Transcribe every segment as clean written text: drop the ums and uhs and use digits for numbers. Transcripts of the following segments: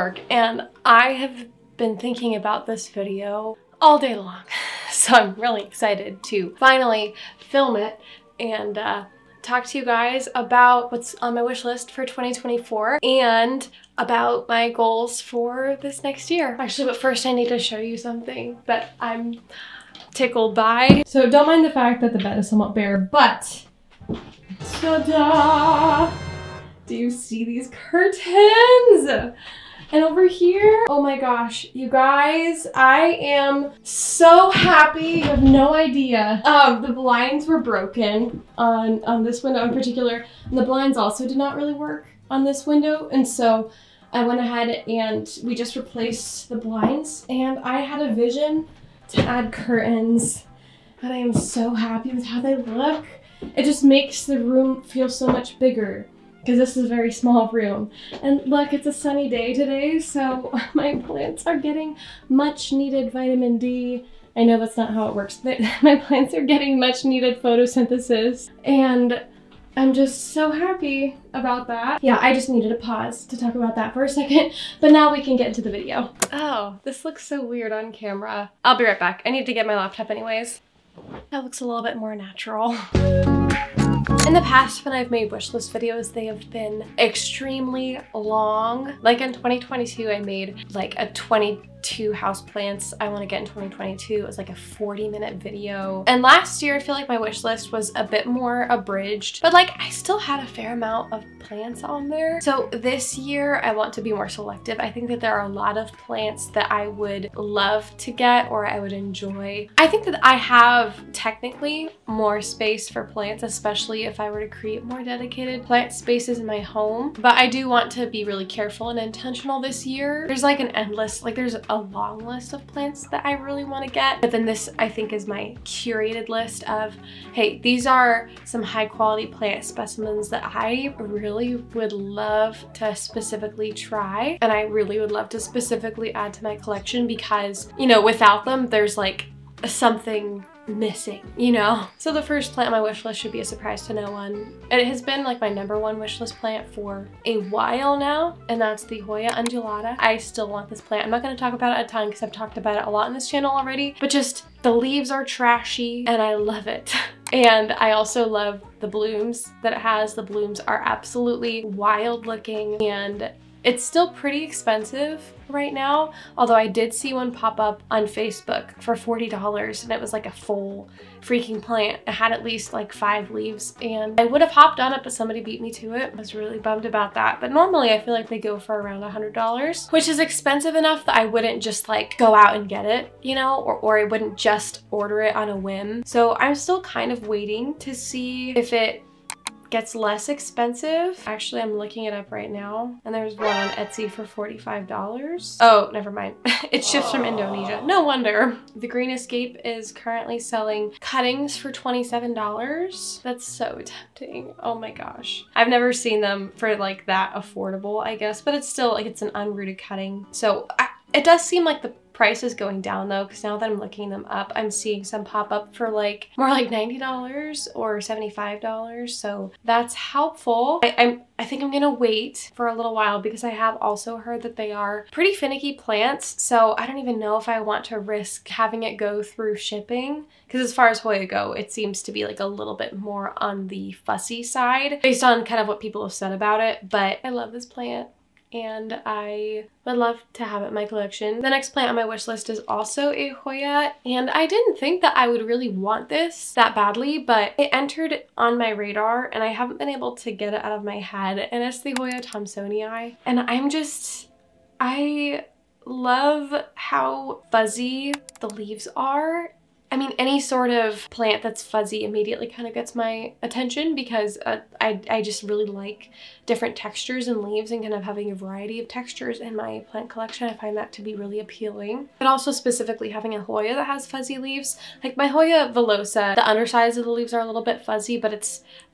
dark, and I have been thinking about this video all day long. So I'm really excited to finally film it and talk to you guys about what's on my wish list for 2024 and about my goals for this next year. Actually, but first I need to show you something that I'm tickled by. So don't mind the fact that the bed is somewhat bare, but ta-da! Do you see these curtains? And over here, oh my gosh, you guys, I am so happy. You have no idea. The blinds were broken on this window in particular, and the blinds also did not really work on this window. And so I went ahead and we just replaced the blinds, and I had a vision to add curtains, and I am so happy with how they look. It just makes the room feel so much bigger, because this is a very small room. And look, it's a sunny day today, so my plants are getting much needed vitamin D. I know that's not how it works, but my plants are getting much needed photosynthesis, and I'm just so happy about that. Yeah, I just needed a pause to talk about that for a second, but now we can get into the video. Oh, this looks so weird on camera. I'll be right back. I need to get my laptop anyways. That looks a little bit more natural. In the past, when I've made wish list videos, they have been extremely long. Like in 2022, I made like a 22 houseplants I want to get in 2022. It was like a 40-minute video. And last year, I feel like my wish list was a bit more abridged, but like I still had a fair amount of plants on there. So this year, I want to be more selective. I think that there are a lot of plants that I would love to get or I would enjoy. I think that I have technically more space for plants, especially if I were to create more dedicated plant spaces in my home. But I do want to be really careful and intentional this year. There's like an endless, like there's a long list of plants that I really want to get. But then this, I think, is my curated list of, hey, these are some high quality plant specimens that I really would love to specifically try. And I really would love to specifically add to my collection because, you know, without them, there's like something missing, you know? So the first plant on my wish list should be a surprise to no one. And it has been like my #1 wish list plant for a while now, and that's the Hoya undulata. I still want this plant. I'm not going to talk about it a ton because I've talked about it a lot on this channel already, but just the leaves are trashy and I love it. And I also love the blooms that it has. The blooms are absolutely wild looking, and it's still pretty expensive right now, although I did see one pop up on Facebook for $40, and it was like a full freaking plant. It had at least like 5 leaves, and I would have hopped on it, but somebody beat me to it. I was really bummed about that. But normally I feel like they go for around $100, which is expensive enough that I wouldn't just like go out and get it, you know, or I wouldn't just order it on a whim. So I'm still kind of waiting to see if it gets less expensive. Actually, I'm looking it up right now, and there's one on Etsy for $45. Oh, never mind. It ships from Indonesia. No wonder. The Green Escape is currently selling cuttings for $27. That's so tempting. Oh my gosh. I've never seen them for like that affordable, I guess, but it's still like it's an unrooted cutting. So it does seem like the price is going down though, because now that I'm looking them up, I'm seeing some pop up for like more like $90 or $75. So that's helpful. I think I'm gonna wait for a little while because I have also heard that they are pretty finicky plants. So I don't even know if I want to risk having it go through shipping, because as far as Hoya go, it seems to be like a little bit more on the fussy side based on kind of what people have said about it. But I love this plant, and I would love to have it in my collection. The next plant on my wish list is also a Hoya, and I didn't think that I would really want this that badly, but it entered on my radar and I haven't been able to get it out of my head, and it's the Hoya Thomsonii. And I love how fuzzy the leaves are. I mean, any sort of plant that's fuzzy immediately kind of gets my attention because I just really like different textures and leaves, and kind of having a variety of textures in my plant collection. I find that to be really appealing. But also specifically having a Hoya that has fuzzy leaves. Like my Hoya villosa, the undersides of the leaves are a little bit fuzzy, but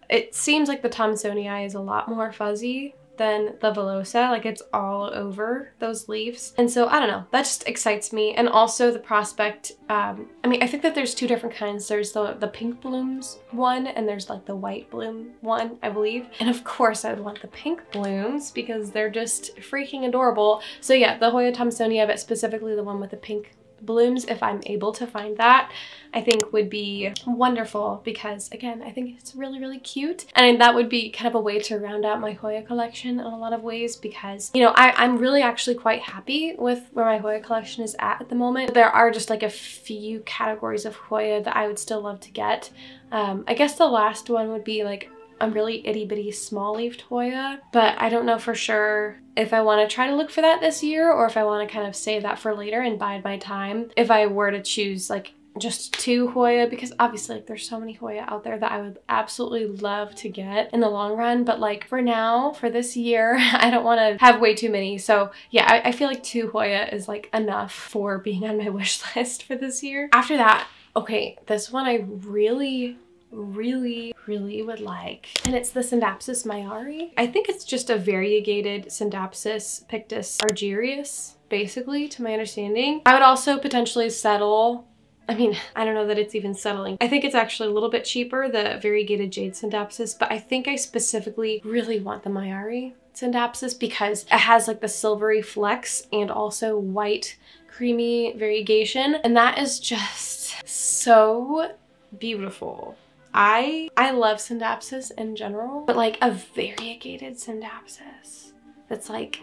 it seems like the Thomsonii is a lot more fuzzy. than the Velosa. Like it's all over those leaves. And so I don't know, that just excites me. And also the prospect, I mean, I think that there's two different kinds. There's the pink blooms one and there's like the white bloom one, I believe. And of course I would want the pink blooms because they're just freaking adorable. So yeah, the Hoya Thomsonia, but specifically the one with the pink blooms, if I'm able to find that, I think would be wonderful because again, I think it's really, really cute. And that would be kind of a way to round out my Hoya collection in a lot of ways because, you know, I'm really actually quite happy with where my Hoya collection is at the moment. There are just like a few categories of Hoya that I would still love to get. I guess the last one would be like a really itty bitty small leafed Hoya, but I don't know for sure if I want to try to look for that this year or if I want to kind of save that for later and bide my time if I were to choose like just 2 Hoya, because obviously like there's so many Hoya out there that I would absolutely love to get in the long run, but like for now, for this year, I don't want to have way too many. So yeah, I feel like 2 Hoya is like enough for being on my wish list for this year. After that, okay, this one I really would like, and it's the Scindapsus Mayari. I think it's just a variegated Scindapsus pictus argyrius, basically, to my understanding. I would also potentially settle, I mean, I don't know that it's even settling. I think it's actually a little bit cheaper, the variegated jade Scindapsus, but I think I specifically really want the Mayari Scindapsus because it has like the silvery flecks and also white creamy variegation, and that is just so beautiful. I love Scindapsus in general, but like a variegated Scindapsus that's like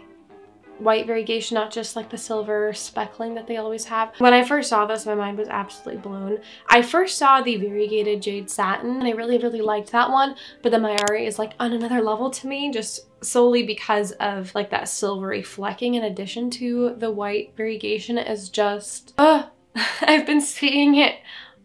white variegation, not just like the silver speckling that they always have. When I first saw this, my mind was absolutely blown. I first saw the variegated jade satin and I really liked that one, but the Mayari is like on another level to me, just solely because of like that silvery flecking in addition to the white variegation is just, I've been seeing it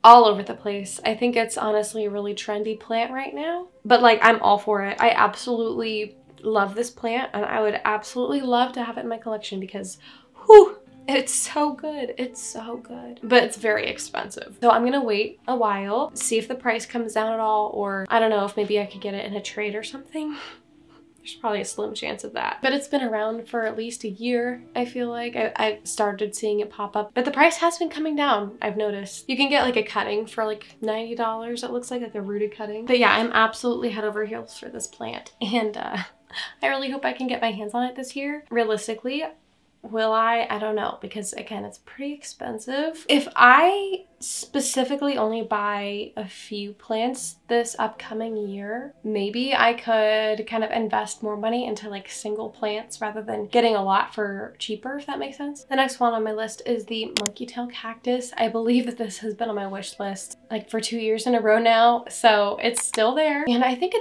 all over the place. I think it's honestly a really trendy plant right now, but like I'm all for it. I absolutely love this plant and I would absolutely love to have it in my collection because whew, it's so good. It's so good, but it's very expensive. So I'm gonna wait a while, see if the price comes down at all, or I don't know if maybe I could get it in a trade or something. There's probably a slim chance of that. But it's been around for at least a year, I feel like. I started seeing it pop up. But the price has been coming down, I've noticed. You can get like a cutting for like $90, it looks like a rooted cutting. But yeah, I'm absolutely head over heels for this plant. And I really hope I can get my hands on it this year. Realistically, will I? I don't know, because again, it's pretty expensive. If I specifically only buy a few plants this upcoming year, maybe I could kind of invest more money into like single plants rather than getting a lot for cheaper, if that makes sense. The next one on my list is the monkey tail cactus. I believe that this has been on my wish list like for 2 years in a row now, so it's still there. And I think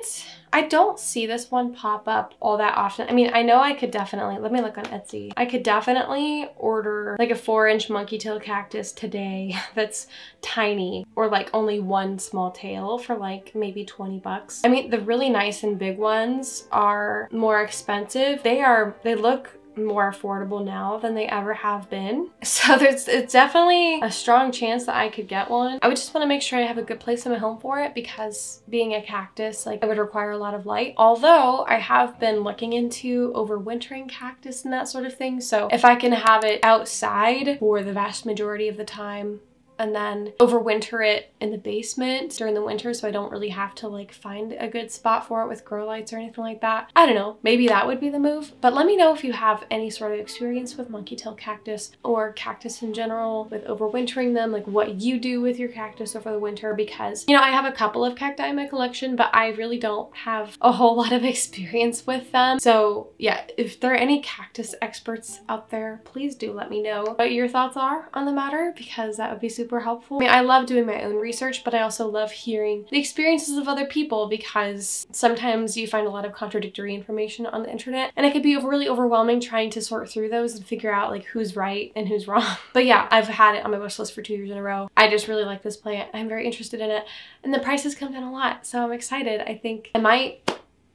I don't see this one pop up all that often. I mean, I know I could definitely, let me look on Etsy. I could definitely order like a 4-inch monkey tail cactus today that's tiny, or like only one small tail for like maybe 20 bucks. I mean, the really nice and big ones are more expensive. They look more affordable now than they ever have been. So it's definitely a strong chance that I could get one. I would just want to make sure I have a good place in my home for it because being a cactus, like it would require a lot of light. Although I have been looking into overwintering cactus and that sort of thing. So if I can have it outside for the vast majority of the time, and then overwinter it in the basement during the winter so I don't really have to like find a good spot for it with grow lights or anything like that. I don't know, maybe that would be the move. But let me know if you have any sort of experience with monkey tail cactus or cactus in general, with overwintering them, like what you do with your cactus over the winter, because, you know, I have a couple of cacti in my collection, but I really don't have a whole lot of experience with them. So yeah, if there are any cactus experts out there, please do let me know what your thoughts are on the matter, because that would be super helpful. I mean, I love doing my own research, but I also love hearing the experiences of other people, because sometimes you find a lot of contradictory information on the internet and it could be really overwhelming trying to sort through those and figure out like who's right and who's wrong. But yeah, I've had it on my wish list for 2 years in a row. I just really like this plant. I'm very interested in it and the prices come down a lot, so I'm excited. I think I might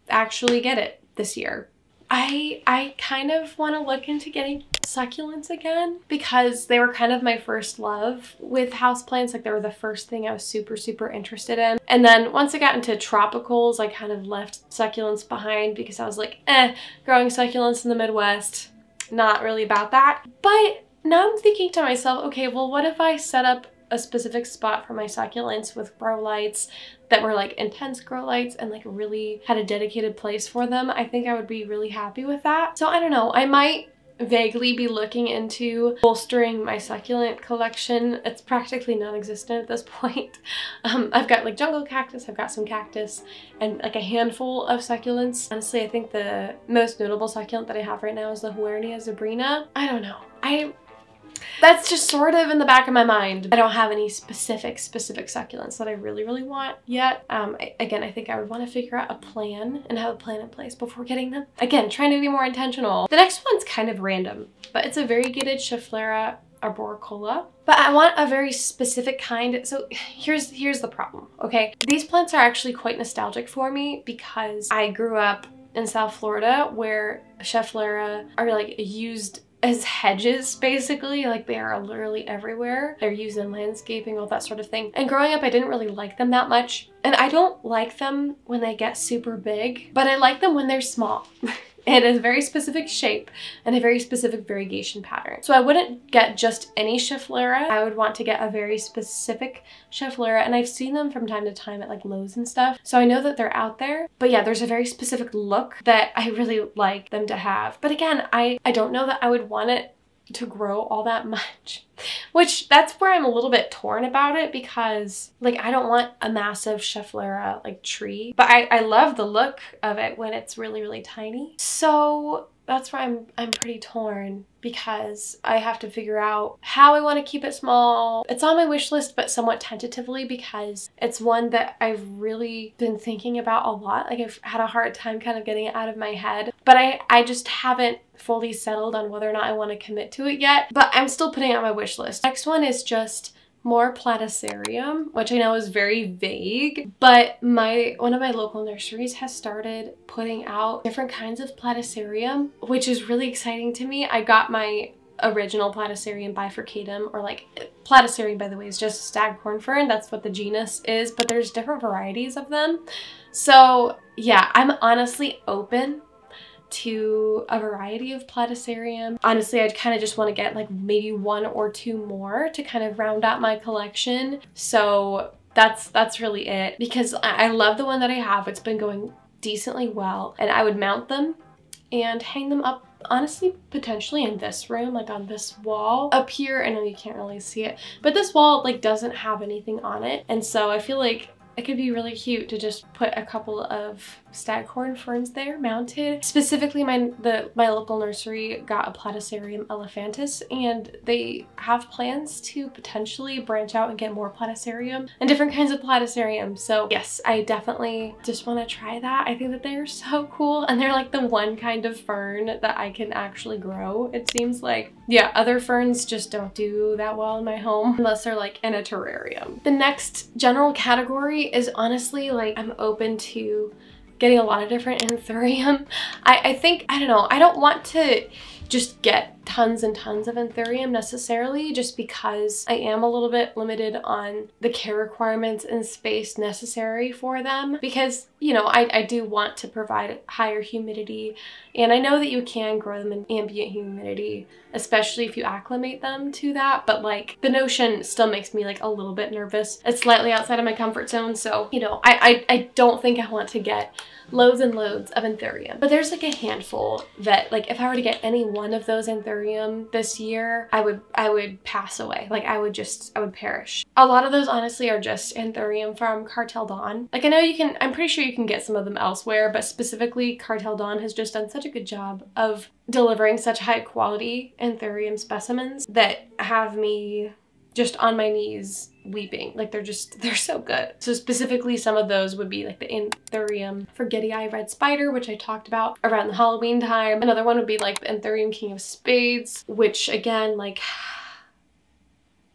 actually get it this year. I kind of want to look into getting succulents again because they were kind of my first love with houseplants. Like they were the first thing I was super interested in. And then once I got into tropicals, I kind of left succulents behind because I was like, growing succulents in the Midwest, not really about that. But now I'm thinking to myself, okay, well, what if I set up a specific spot for my succulents with grow lights that were like intense grow lights and like really had a dedicated place for them? I think I would be really happy with that. So I don't know, I might vaguely be looking into bolstering my succulent collection. It's practically non-existent at this point. I've got like jungle cactus, I've got some cactus, and like a handful of succulents. Honestly, I think the most notable succulent that I have right now is the Huernia zebrina. I don't know. That's just sort of in the back of my mind. I don't have any specific succulents that I really want yet. Again, I think I would want to figure out a plan and have a plan in place before getting them. Again, trying to be more intentional. The next one's kind of random, but it's a variegated Schefflera arboricola. But I want a very specific kind. So here's the problem, okay? These plants are actually quite nostalgic for me because I grew up in South Florida where Schefflera are like used as hedges, basically. Like they are literally everywhere. They're used in landscaping, all that sort of thing. And growing up, I didn't really like them that much. And I don't like them when they get super big, but I like them when they're small. It is a very specific shape and a very specific variegation pattern. So I wouldn't get just any Schefflera. I would want to get a very specific Schefflera, and I've seen them from time to time at like Lowe's and stuff. So I know that they're out there. But yeah, there's a very specific look that I really like them to have. But again, I don't know that I would want it to grow all that much, which that's where I'm a little bit torn about it because like I don't want a massive Schefflera like tree, but I love the look of it when it's really tiny. So that's where I'm pretty torn because I have to figure out how I want to keep it small. It's on my wish list, but somewhat tentatively because it's one that I've really been thinking about a lot. Like I've had a hard time kind of getting it out of my head, but I just haven't fully settled on whether or not I want to commit to it yet, but I'm still putting it on my wish list. Next one is just more platycerium, which I know is very vague, but one of my local nurseries has started putting out different kinds of platycerium, which is really exciting to me. I got my original Platycerium bifurcatum, or like platycerium, by the way, is just staghorn fern. That's what the genus is, but there's different varieties of them. So yeah, I'm honestly open to a variety of platycerium. Honestly, I'd kind of just want to get like maybe 1 or 2 more to kind of round out my collection. So that's really it because I love the one that I have. It's been going decently well, and I would mount them and hang them up, honestly, potentially in this room, like on this wall. Up here, I know you can't really see it, but this wall like doesn't have anything on it. And so I feel like it could be really cute to just put a couple of staghorn ferns there mounted. Specifically, my local nursery got a Platycerium elephantis, and they have plans to potentially branch out and get more Platycerium and different kinds of Platycerium. So yes, I definitely just want to try that. I think that they're so cool, and they're like the one kind of fern that I can actually grow, it seems like. Yeah, other ferns just don't do that well in my home unless they're like in a terrarium. The next general category is honestly like I'm open to getting a lot of different anthurium. I think, I don't know, I don't want to just get tons and tons of anthurium necessarily, just because I am a little bit limited on the care requirements and space necessary for them, because, you know, I do want to provide higher humidity, and I know that you can grow them in ambient humidity, especially if you acclimate them to that, but like the notion still makes me like a little bit nervous. It's slightly outside of my comfort zone, so, you know, I don't think I want to get loads and loads of anthurium. But there's like a handful that, like, if I were to get any one of those anthurium this year, I would pass away. Like I would perish. A lot of those honestly are just anthurium from Cartel Dawn. Like I know I'm pretty sure you can get some of them elsewhere, but specifically Cartel Dawn has just done such a good job of delivering such high quality anthurium specimens that have me just on my knees weeping. Like they're so good. So specifically some of those would be like the anthurium forgetty eye red spider, which I talked about around the Halloween time. Another one would be like the anthurium king of spades, which again, like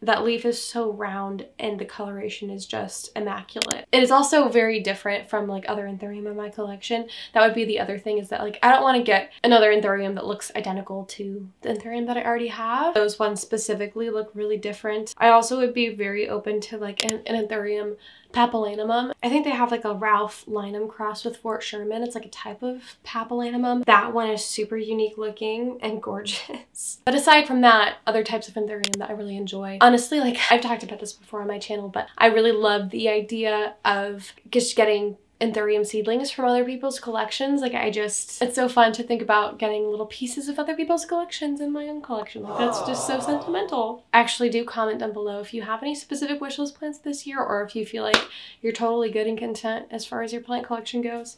that leaf is so round and the coloration is just immaculate. It is also very different from like other Anthurium in my collection. That would be the other thing, is that like I don't want to get another Anthurium that looks identical to the Anthurium that I already have. Those ones specifically look really different. I also would be very open to like an Anthurium papillanimum. I think they have like a Ralph Linum cross with Fort Sherman. It's like a type of papillanimum. That one is super unique looking and gorgeous. But aside from that, other types of Anthurium that I really enjoy. Honestly, like I've talked about this before on my channel, but I really love the idea of just getting Anthurium seedlings from other people's collections. Like it's so fun to think about getting little pieces of other people's collections in my own collection. Like that's just so sentimental. Actually, do comment down below if you have any specific wish list plants this year, or if you feel like you're totally good and content as far as your plant collection goes.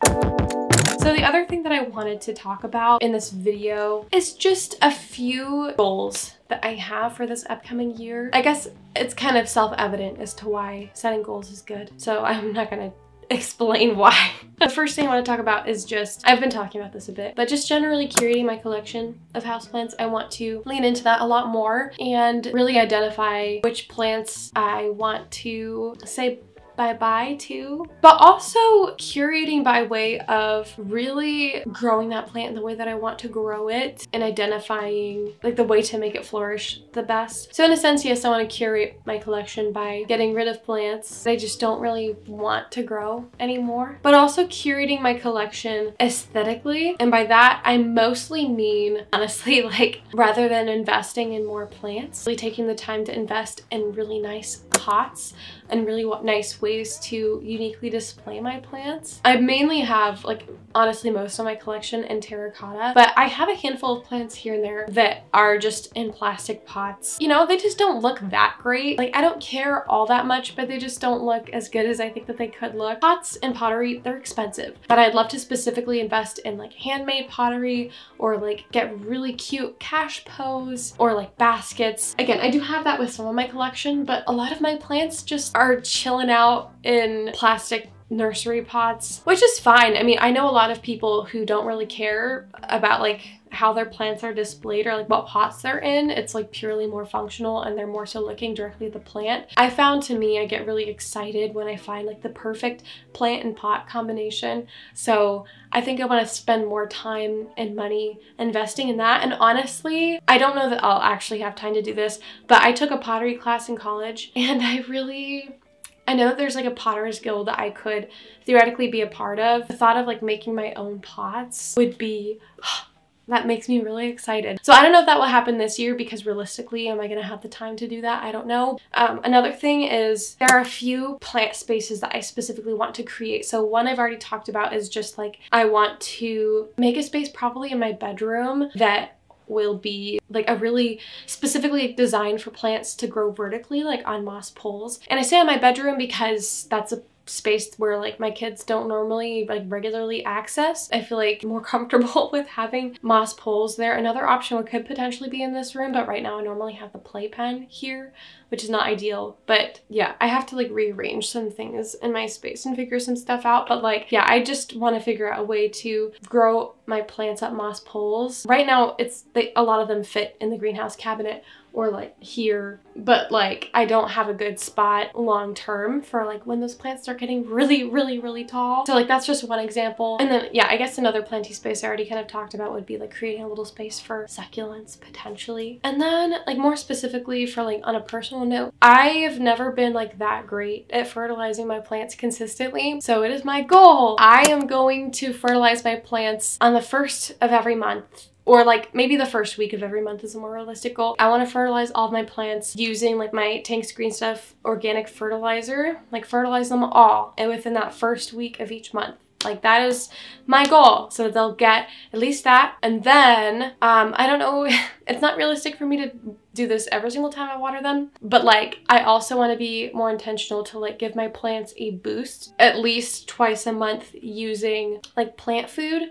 So the other thing that I wanted to talk about in this video is just a few goals that I have for this upcoming year. I guess it's kind of self-evident as to why setting goals is good, so I'm not gonna explain why. The first thing I want to talk about is just, I've been talking about this a bit, but just generally curating my collection of houseplants. I want to lean into that a lot more and really identify which plants I want to say bye-bye to, but also curating by way of really growing that plant in the way that I want to grow it and identifying like the way to make it flourish the best. So in a sense, yes, I want to curate my collection by getting rid of plants that I just don't really want to grow anymore, but also curating my collection aesthetically. And by that, I mostly mean, honestly, like rather than investing in more plants, really taking the time to invest in really nice pots and really nice ways to uniquely display my plants. I mainly have, like, honestly most of my collection in terracotta, but I have a handful of plants here and there that are just in plastic pots. You know, they just don't look that great. Like, I don't care all that much, but they just don't look as good as I think that they could look. Pots and pottery, they're expensive, but I'd love to specifically invest in like handmade pottery, or like get really cute cash pose, or like baskets. Again, I do have that with some of my collection, but a lot of my plants just are chilling out in plastic nursery pots, which is fine. I mean, I know a lot of people who don't really care about like how their plants are displayed or like what pots they're in. It's like purely more functional and they're more so looking directly at the plant. I found, to me, I get really excited when I find like the perfect plant and pot combination. So I think I want to spend more time and money investing in that. And honestly, I don't know that I'll actually have time to do this, but I took a pottery class in college and I know that there's like a potter's guild that I could theoretically be a part of. The thought of like making my own pots would be, that makes me really excited. So I don't know if that will happen this year, because realistically, am I gonna have the time to do that? I don't know. Another thing is there are a few plant spaces that I specifically want to create. So one I've already talked about is just like, I want to make a space probably in my bedroom that will be like a really specifically designed for plants to grow vertically, like on moss poles. And I say on my bedroom because that's a space where like my kids don't normally like regularly access. I feel like more comfortable with having moss poles there. Another option could potentially be in this room, but right now I normally have the playpen here, which is not ideal. But yeah, I have to like rearrange some things in my space and figure some stuff out. But like, yeah, I just want to figure out a way to grow my plants up moss poles. Right now, a lot of them fit in the greenhouse cabinet or like here, but like I don't have a good spot long term for like when those plants start getting really tall. So like that's just one example. And then yeah, I guess another planty space I already kind of talked about would be like creating a little space for succulents potentially. And then like more specifically for like on a personal note, I have never been like that great at fertilizing my plants consistently. So it is my goal. I am going to fertilize my plants on the 1st of every month. Or like maybe the first week of every month is a more realistic goal. I want to fertilize all of my plants using like my Tank's Green Stuff organic fertilizer, like fertilize them all, and within that first week of each month. Like that is my goal, so that they'll get at least that. And then I don't know, it's not realistic for me to do this every single time I water them, but like I also want to be more intentional to like give my plants a boost at least twice a month using like plant food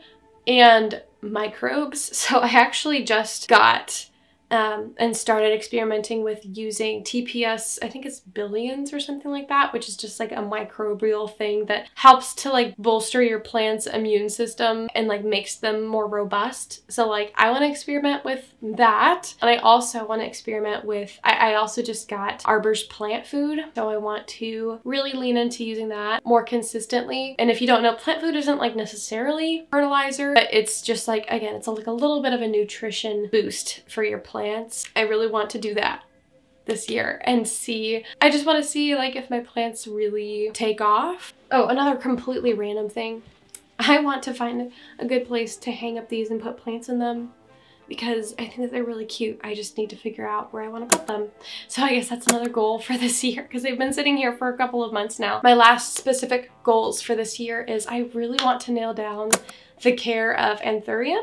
and microbes. So I actually just got and started experimenting with using TPS, I think it's billions or something like that, which is just like a microbial thing that helps to like bolster your plant's immune system and like makes them more robust. So like I want to experiment with that. And I also want to experiment with, I also just got Arbor's plant food. So I want to really lean into using that more consistently. And if you don't know, plant food isn't like necessarily fertilizer, but it's just like, again, it's like a little bit of a nutrition boost for your plants. I really want to do that this year and see, I just want to see like if my plants really take off. Oh, another completely random thing. I want to find a good place to hang up these and put plants in them because I think that they're really cute. I just need to figure out where I want to put them. So I guess that's another goal for this year because they've been sitting here for a couple of months now. My last specific goals for this year is I really want to nail down the care of anthurium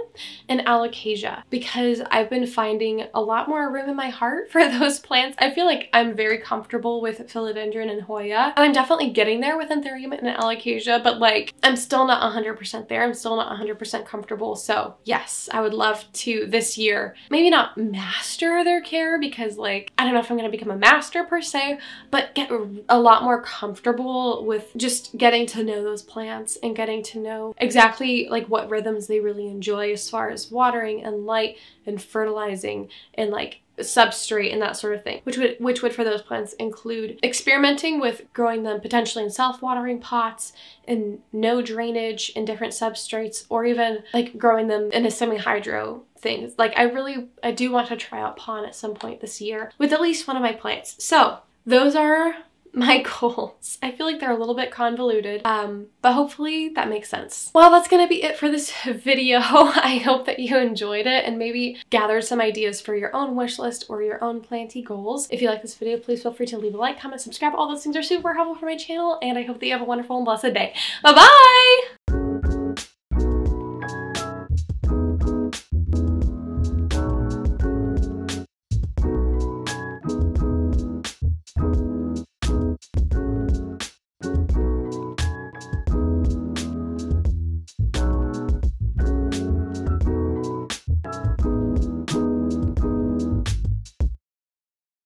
and alocasia because I've been finding a lot more room in my heart for those plants. I feel like I'm very comfortable with philodendron and Hoya, and I'm definitely getting there with anthurium and alocasia, but like I'm still not 100% there. I'm still not 100% comfortable. So yes, I would love to this year, maybe not master their care because like, I don't know if I'm going to become a master per se, but get a lot more comfortable with just getting to know those plants and getting to know exactly like what rhythms they really enjoy as far as watering and light and fertilizing and like substrate and that sort of thing, which would for those plants include experimenting with growing them potentially in self-watering pots and no drainage in different substrates, or even like growing them in a semi-hydro thing. Like I do want to try out pond at some point this year with at least one of my plants. So those are my goals. I feel like they're a little bit convoluted, but hopefully that makes sense. Well, that's gonna be it for this video. I hope that you enjoyed it and maybe gathered some ideas for your own wish list or your own planty goals. If you like this video, please feel free to leave a like, comment, subscribe. All those things are super helpful for my channel, and I hope that you have a wonderful and blessed day. Bye-bye!